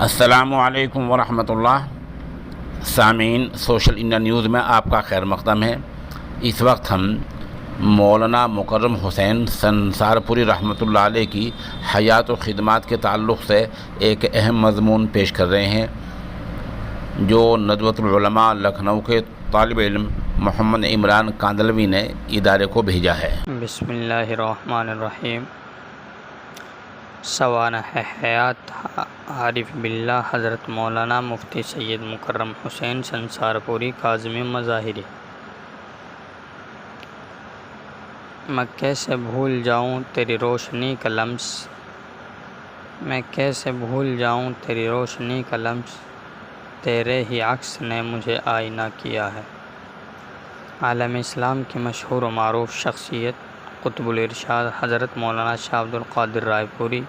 السلام علیکم ورحمۃ اللہ۔ سامعین، سوشل انڈیا نیوز میں آپ کا خیر مقدم ہے۔ اس وقت ہم مولانا مکرم حسین سنسارپوری رحمۃ اللہ علیہ کی حیات و خدمات کے تعلق سے ایک اہم مضمون پیش کر رہے ہیں جو ندوۃ العلماء لکھنؤ کے طالب علم محمد عمران کاندلوی نے ادارے کو بھیجا ہے۔ بسم اللہ الرحمن الرحیم۔ سوانح حیات عارف باللہ حضرت مولانا مفتی سید مکرم حسین سنسارپوری کاظمی مظاہری۔ میں کیسے بھول جاؤں تیری روشنی کا لمس، میں کیسے بھول جاؤں تیری روشنی کا لمس، تیرے ہی عکس نے مجھے آئینہ کیا ہے۔ عالم اسلام کی مشہور و معروف شخصیت قطب الارشاد حضرت مولانا شاہ عبد القادر رائے پوری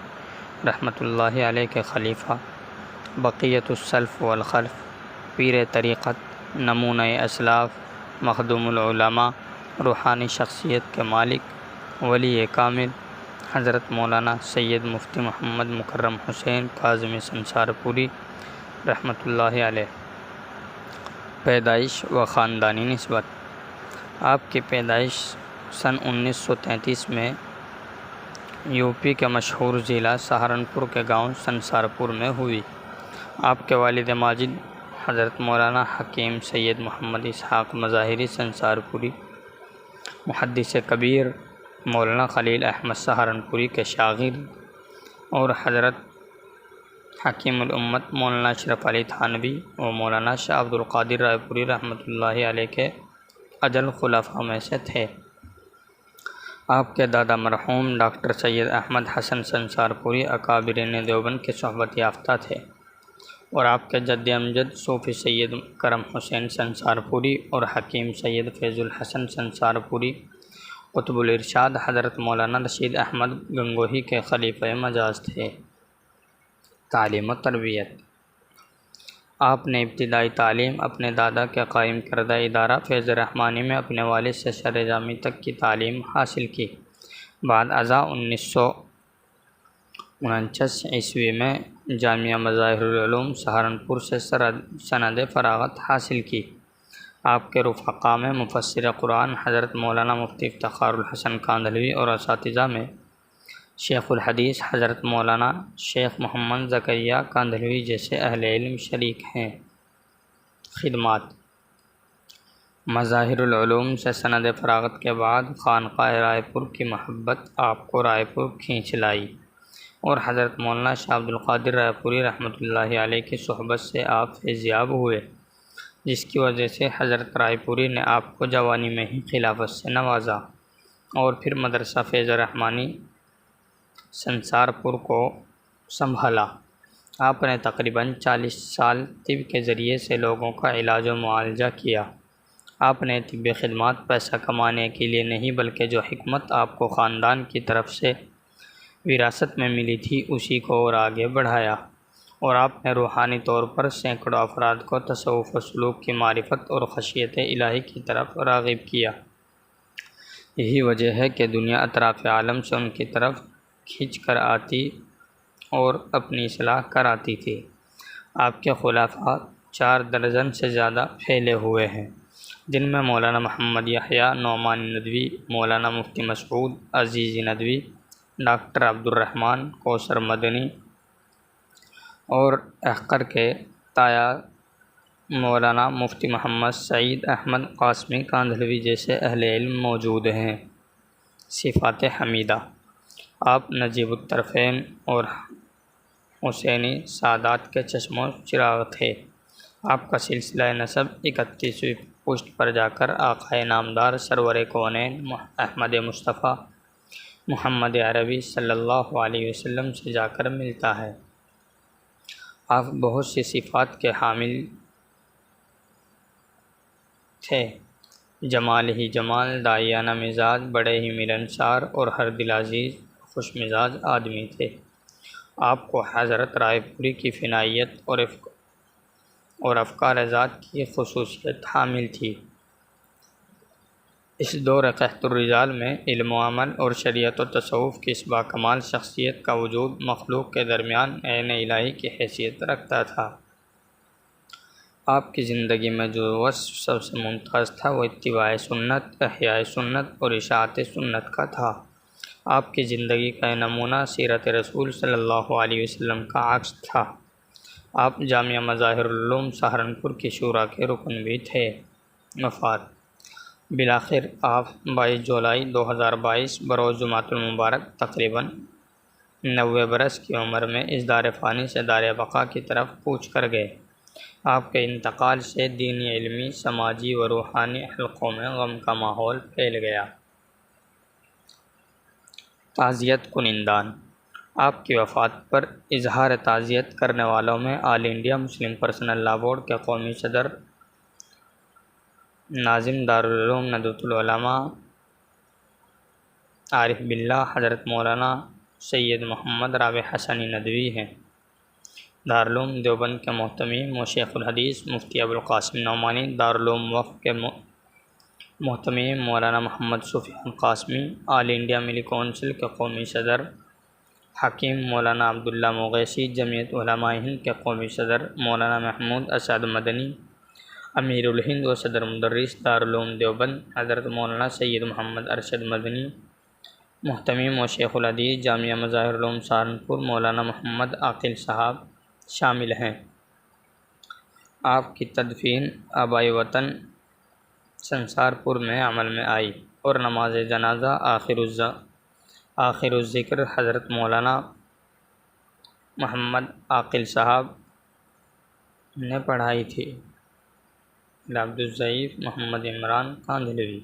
رحمۃ اللہ علیہ کے خلیفہ، بقیت السلف والخلف، پیر طریقت، نمونہ اسلاف، مخدوم العلماء، روحانی شخصیت کے مالک، ولی کامل حضرت مولانا سید مفتی محمد مکرم حسین کاظمی سنسارپوری رحمۃ اللہ علیہ۔ پیدائش و خاندانی نسبت۔ آپ کی پیدائش سن 1933 میں یو پی کے مشہور ضلع سہارنپور کے گاؤں سنسارپور میں ہوئی۔ آپ کے والد ماجد حضرت مولانا حکیم سید محمد اسحاق مظاہری سنسارپوری، محدث کبیر مولانا خلیل احمد سہارنپوری کے شاگرد، اور حضرت حکیم الامت مولانا اشرف علی تھانوی و مولانا شاہ عبد القادر رائے پوری رحمۃ اللہ علیہ کے اجل خلفاء میں سے تھے۔ آپ کے دادا مرحوم ڈاکٹر سید احمد حسن سنسارپوری اکابرین دیوبند کے صحبت یافتہ تھے، اور آپ کے جد امجد صوفی سید کرم حسین سنسارپوری اور حکیم سید فیض الحسن سنسارپوری قطب الارشاد حضرت مولانا رشید احمد گنگوہی کے خلیفہ مجاز تھے۔ تعلیم و تربیت۔ آپ نے ابتدائی تعلیم اپنے دادا کے قائم کردہ ادارہ فیض رحمانی میں اپنے والد سے شرع جامی تک کی تعلیم حاصل کی۔ بعد ازاں 1949 عیسوی میں جامعہ مظاہر العلوم سہارنپور سے سند فراغت حاصل کی۔ آپ کے رفقا میں مفسر قرآن حضرت مولانا مفتی افتخار الحسن کاندھلوی اور اساتذہ میں شیخ الحدیث حضرت مولانا شیخ محمد زکریہ کاندھلوی جیسے اہل علم شریک ہیں۔ خدمات۔ مظاہر العلوم سے سند فراغت کے بعد خانقاہ رائے پور کی محبت آپ کو رائے پور کھینچ لائی، اور حضرت مولانا شاہ عبد القادر رائے پوری رحمۃ اللہ علیہ کی صحبت سے آپ فیضیاب ہوئے، جس کی وجہ سے حضرت رائے پوری نے آپ کو جوانی میں ہی خلافت سے نوازا، اور پھر مدرسہ فیض رحمانی سنسارپور کو سنبھالا۔ آپ نے تقریباً 40 سال طب کے ذریعے سے لوگوں کا علاج و معالجہ کیا۔ آپ نے طبی خدمات پیسہ کمانے کے لیے نہیں بلکہ جو حکمت آپ کو خاندان کی طرف سے وراثت میں ملی تھی اسی کو اور آگے بڑھایا، اور آپ نے روحانی طور پر سینکڑوں افراد کو تصوف و سلوک کی معرفت اور خشیت الہی کی طرف راغب کیا۔ یہی وجہ ہے کہ دنیا اطراف عالم سے ان کی طرف کھنچ کر آتی اور اپنی اصلاح کراتی تھی۔ آپ کے خلفاء 4 درجن سے زیادہ پھیلے ہوئے ہیں، جن میں مولانا محمد یحییٰ نعمانی ندوی، مولانا مفتی مسعود عزیزی ندوی، ڈاکٹر عبد الرحمن کوثر مدنی، اور احقر کے تایا مولانا مفتی محمد سعید احمد قاسمی کاندھلوی جیسے اہل علم موجود ہیں۔ صفات حمیدہ۔ آپ نجیب الطرفین اور حسینی سادات کے چشم و چراغ تھے۔ آپ کا سلسلہ نسب 31ویں پشت پر جا کر آقائے نامدار سرور کونین احمد مصطفیٰ محمد عربی صلی اللہ علیہ وسلم سے جا کر ملتا ہے۔ آپ بہت سی صفات کے حامل تھے۔ جمال ہی جمال، داعیانہ مزاج، بڑے ہی ملنسار اور ہر دل عزیز خوش مزاج آدمی تھے۔ آپ کو حضرت رائے پوری کی فنائیت اور افکار ذات کی خصوصیت حامل تھی۔ اس دور قحط الرجال میں علم و عمل اور شریعت و تصوف کی اس باکمال شخصیت کا وجود مخلوق کے درمیان عین الہی کی حیثیت رکھتا تھا۔ آپ کی زندگی میں جو وصف سب سے ممتاز تھا وہ اتباع سنت، احیاء سنت اور اشاعت سنت کا تھا۔ آپ کی زندگی کا یہ نمونہ سیرت رسول صلی اللہ علیہ وسلم کا عکس تھا۔ آپ جامعہ مظاہر العلوم سہارنپور کی شورا کے رکن بھی تھے۔ وفات: بالآخر آپ 22 جولائی 2022 بروز جمعۃ المبارک تقریباً 90 برس کی عمر میں اس دار فانی سے دار بقا کی طرف کوچ کر گئے۔ آپ کے انتقال سے دینی، علمی، سماجی و روحانی حلقوں میں غم کا ماحول پھیل گیا۔ تعزیت کنندگان: آپ کی وفات پر اظہار تعزیت کرنے والوں میں all India Muslim personal law board کے قومی صدر، ناظم دارالعلوم ندوۃ العلماء عارف باللہ حضرت مولانا سید محمد رابع حسنی ندوی ہیں۔ دارالعلوم دیوبند کے محتمیم و شیخ الحدیث مفتی ابوالقاسم نعمانی، دارالعلوم وقف کے محتمیم مولانا محمد سفیان قاسمی، آل انڈیا ملی کونسل کے قومی صدر حکیم مولانا عبداللہ مغیثی، جمعیت علماء ہند کے قومی صدر مولانا محمود اسعد مدنی، امیر الہند و صدر مدرس دارالعلوم دیوبند حضرت مولانا سید محمد ارشد مدنی، محتمیم و شیخ الحدیث جامعہ مظاہر العلوم سہارنپور مولانا محمد عاقل صاحب شامل ہیں۔ آپ کی تدفین آبائی وطن سنسارپور میں عمل میں آئی اور نماز جنازہ آخر الذکر حضرت مولانا محمد عاقل صاحب نے پڑھائی تھی۔ عبدالضعیف محمد عمران کاندھلوی۔